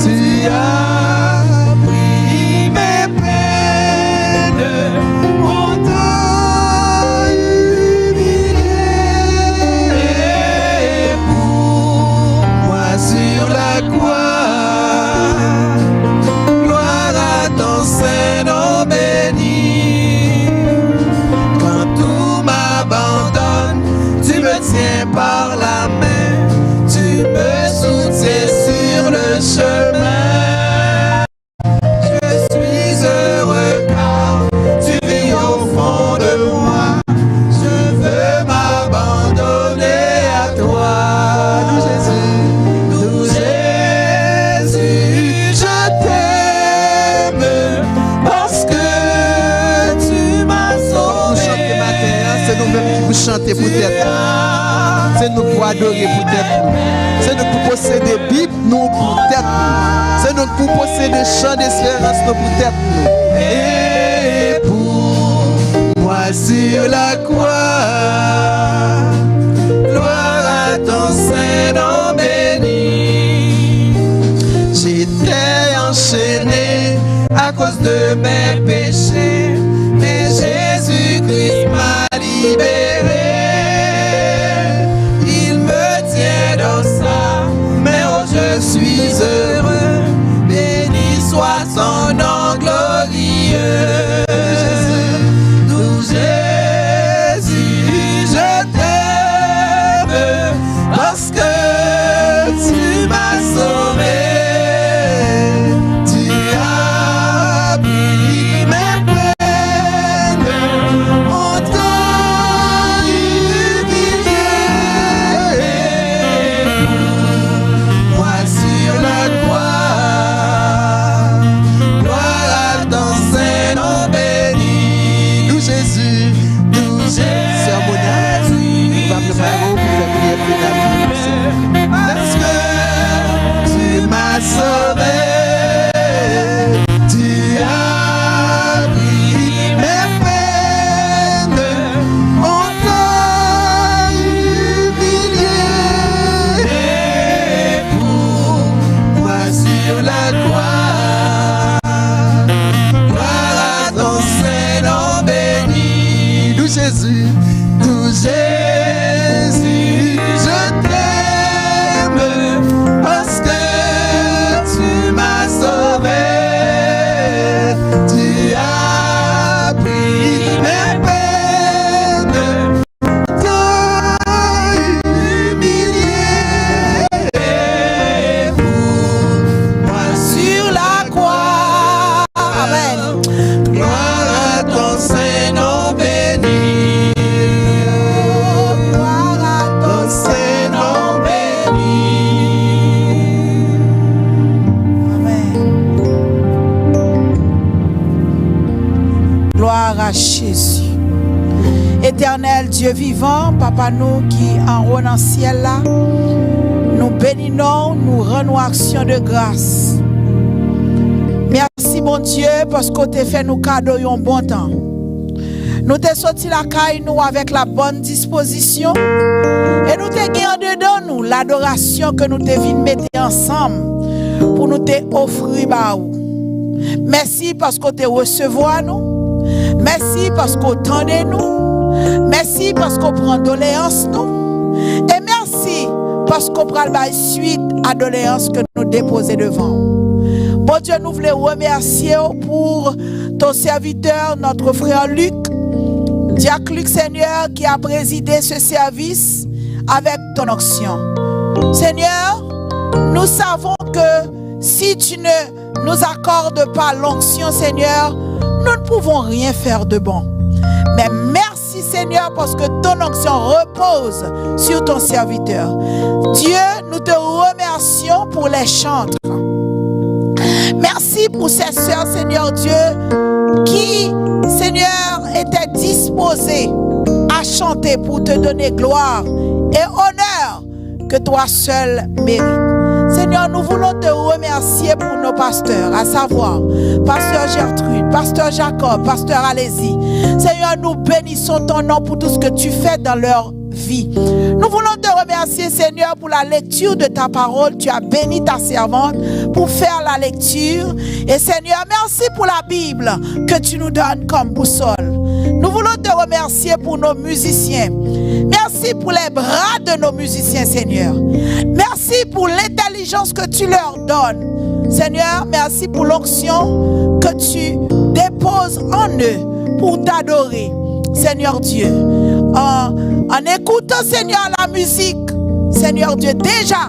Tu as pris mes peines, on t'a adorer pour tête nous. C'est nous pour posséder Bible nous pour tête nous. C'est nous pour posséder chant d'espérance nous pour tête nous. Et pour moi sur la croix, gloire à ton Saint-Nom béni. J'étais enchaîné à cause de mes péchés, mais Jésus-Christ m'a libéré. Il me tient dans sa main, oh je suis heureux. Béni soit son nom glorieux. Nous Jésus, je t'aime parce que tu m'as sauvé. Tu as pris mes peines, on t'a humilié. Moi sur la croix, gloire à ton Saint-Nom béni. Nous Jésus, Sœur Mona, nous va préparer pour faire prière pénale. Parce que tu m'as sauvé, tu as pris mes peines, on t'a humilié. Et pour moi sur la croix, gloire à ton Saint-Nom béni. Nous Jésus, je t'aime parce que tu m'as sauvé. Tu as pris mes peines, t'as humilié. Et pour moi sur la croix, amen. Gloire à ton Saint-Nom béni. Gloire à ton Saint-Nom béni. Amen. Gloire à Jésus. Éternel Dieu vivant, Papa nous qui en haut dans le ciel là, nous bénissons, nous rendons action de grâce. Merci mon Dieu parce que tu fait nous cadeau un bon temps. Nous t'es sorti la caille nous avec la bonne disposition et nous t'es gagné dedans nous l'adoration que nous t'es venu mettre ensemble pour nous t'es offrir bah ou. Merci parce que tu recevoir nous. Merci parce que tendez nous. Merci parce qu'on prend doléance nous. Et merci parce qu'on prend la suite à doléance que nous déposons devant. Bon Dieu, nous voulons remercier pour ton serviteur, notre frère Luc, Diacre Luc Seigneur, qui a présidé ce service avec ton onction. Seigneur, nous savons que si tu ne nous accordes pas l'onction, Seigneur, nous ne pouvons rien faire de bon. Mais merci Seigneur parce que ton onction repose sur ton serviteur. Dieu, nous te remercions pour les chantres. Merci pour ces sœurs, Seigneur Dieu, qui, Seigneur, étaient disposées à chanter pour te donner gloire et honneur que toi seul mérites. Seigneur, nous voulons te remercier pour nos pasteurs, à savoir Pasteur Gertrude, Pasteur Jacob, Pasteur Alési. Seigneur, nous bénissons ton nom pour tout ce que tu fais dans leur vie. Nous voulons te remercier, Seigneur, pour la lecture de ta parole. Tu as béni ta servante pour faire la lecture. Et Seigneur, merci pour la Bible que tu nous donnes comme boussole. Nous voulons te remercier pour nos musiciens. Merci pour les bras de nos musiciens, Seigneur. Merci pour l'intelligence que tu leur donnes. Seigneur, merci pour l'onction que tu déposes en eux pour t'adorer. Seigneur Dieu, en écoutant, Seigneur, la musique, Seigneur Dieu, déjà,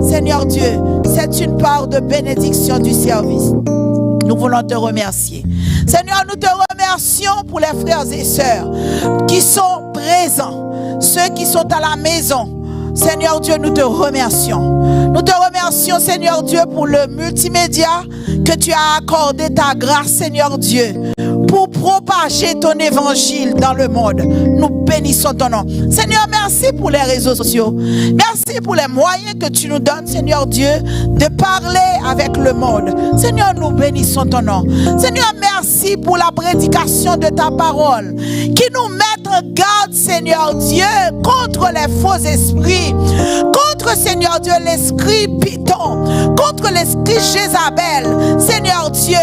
Seigneur Dieu, c'est une part de bénédiction du service. Nous voulons te remercier. Seigneur, nous te remercions pour les frères et sœurs qui sont présents, ceux qui sont à la maison. Seigneur Dieu, nous te remercions. Nous te remercions, Seigneur Dieu, pour le multimédia que tu as accordé ta grâce, Seigneur Dieu, pour propager ton évangile dans le monde. Nous bénissons ton nom. Seigneur, merci pour les réseaux sociaux. Merci pour les moyens que tu nous donnes, Seigneur Dieu, de parler avec le monde. Seigneur, nous bénissons ton nom. Seigneur, merci pour la prédication de ta parole qui nous met en garde, Seigneur Dieu, contre les faux esprits, contre, Seigneur Dieu, l'esprit Python, contre l'esprit Jézabel. Seigneur Dieu,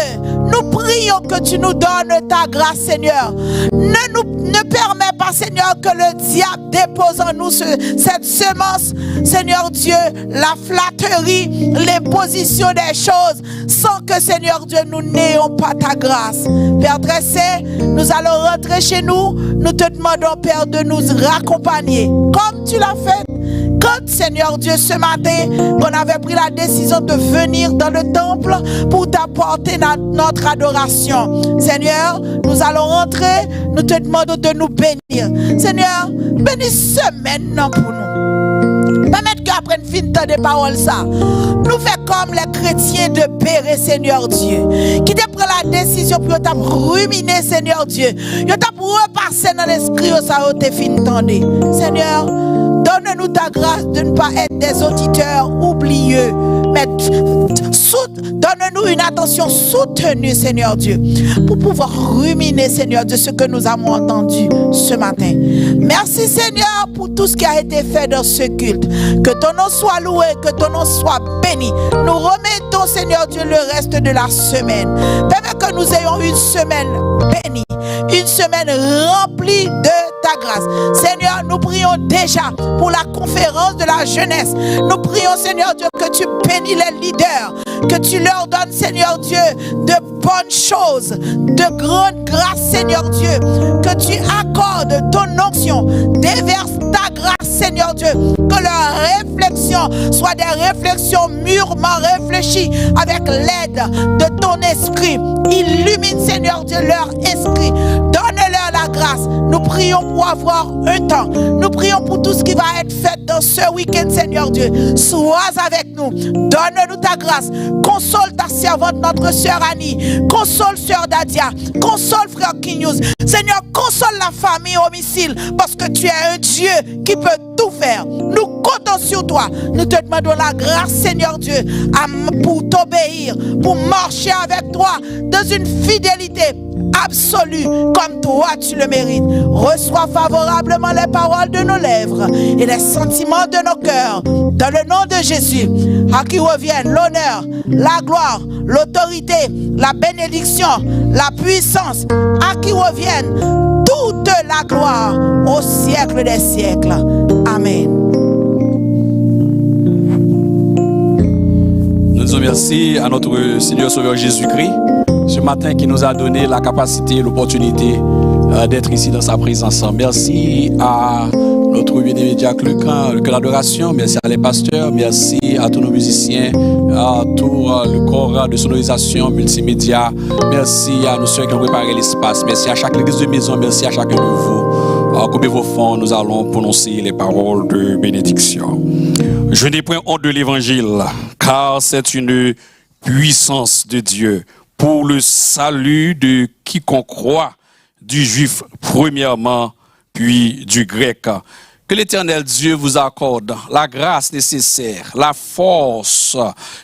nous prions que tu nous donnes ta grâce, Seigneur. Ne permets pas, Seigneur, que le diable dépose en nous cette semence, Seigneur Dieu, la flatterie, l'imposition des choses, sans que, Seigneur Dieu, nous n'ayons pas ta grâce. Père Dressé, nous allons rentrer chez nous. Nous te demandons, Père, de nous raccompagner, comme tu l'as fait. Quand, Seigneur Dieu, ce matin, qu'on avait pris la décision de venir dans le temple pour t'apporter notre adoration. Seigneur, nous allons rentrer, nous te demandons de nous bénir. Seigneur, bénis semaine pour nous. Permettre qu'après une fin de temps de paroles, ça, nous faisons comme les chrétiens de Béret, Seigneur Dieu, qui te prend la décision pour t'ap ruminer, Seigneur Dieu. Ils t'ap repasser dans l'esprit, ça te fin de Seigneur, donne-nous ta grâce de ne pas être des auditeurs oublieux, mais donne-nous une attention soutenue, Seigneur Dieu, pour pouvoir ruminer, Seigneur Dieu, ce que nous avons entendu ce matin. Merci, Seigneur, pour tout ce qui a été fait dans ce culte. Que ton nom soit loué, que ton nom soit béni. Nous remettons, Seigneur Dieu, le reste de la semaine. Permets que nous ayons une semaine bénie, une semaine remplie de ta grâce. Seigneur, nous prions déjà pour la conférence de la jeunesse. Nous prions, Seigneur Dieu, que tu bénis les leaders, que tu leur donnes, Seigneur Dieu, de bonnes choses, de grandes grâces, Seigneur Dieu, que tu accordes ton onction, déverse ta grâce, Seigneur Dieu, que leurs réflexions soient des réflexions mûrement réfléchies avec l'aide de ton esprit. Illumine, Seigneur Dieu, leur esprit. Donne-leur la grâce. Nous prions pour avoir un temps. Nous prions pour tout ce qui va être fait dans ce week-end, Seigneur Dieu. Sois avec nous. Donne-nous ta grâce. Console ta servante, notre sœur Annie. Console sœur Dadia. Console frère Kinyous. Seigneur, console la famille homicile parce que tu es un Dieu qui peut tout faire. Nous comptons sur toi. Nous te demandons la grâce, Seigneur Dieu, pour t'obéir, pour marcher avec toi dans une fidélité absolue comme toi tu le mérites. Reçois favorablement les paroles de nos lèvres et les sentiments de nos cœurs. Dans le nom de Jésus, à qui reviennent l'honneur, la gloire, l'autorité, la bénédiction, la puissance, à qui reviennent toute la gloire au siècle des siècles. Amen. Nous disons merci à notre Seigneur Sauveur Jésus-Christ, ce matin qui nous a donné la capacité, l'opportunité d'être ici dans sa présence. Merci à notre bien-aimé Jack Lucan, le cœur d'adoration. Merci à les pasteurs. Merci à tous nos musiciens, à tout le corps de sonorisation multimédia. Merci à nos soeurs qui ont préparé l'espace. Merci à chaque église de maison. Merci à chacun de vous. Comme vos fonds, nous allons prononcer les paroles de bénédiction. Je n'ai point honte de l'évangile, car c'est une puissance de Dieu pour le salut de quiconque croit, du juif premièrement, puis du grec. Que l'Éternel Dieu vous accorde la grâce nécessaire, la force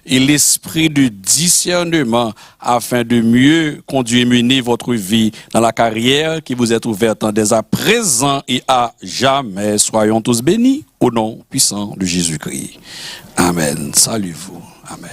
et l'esprit de discernement afin de mieux conduire et mener votre vie dans la carrière qui vous est ouverte dès à présent et à jamais. Soyons tous bénis au nom puissant de Jésus-Christ. Amen. Salut vous. Amen.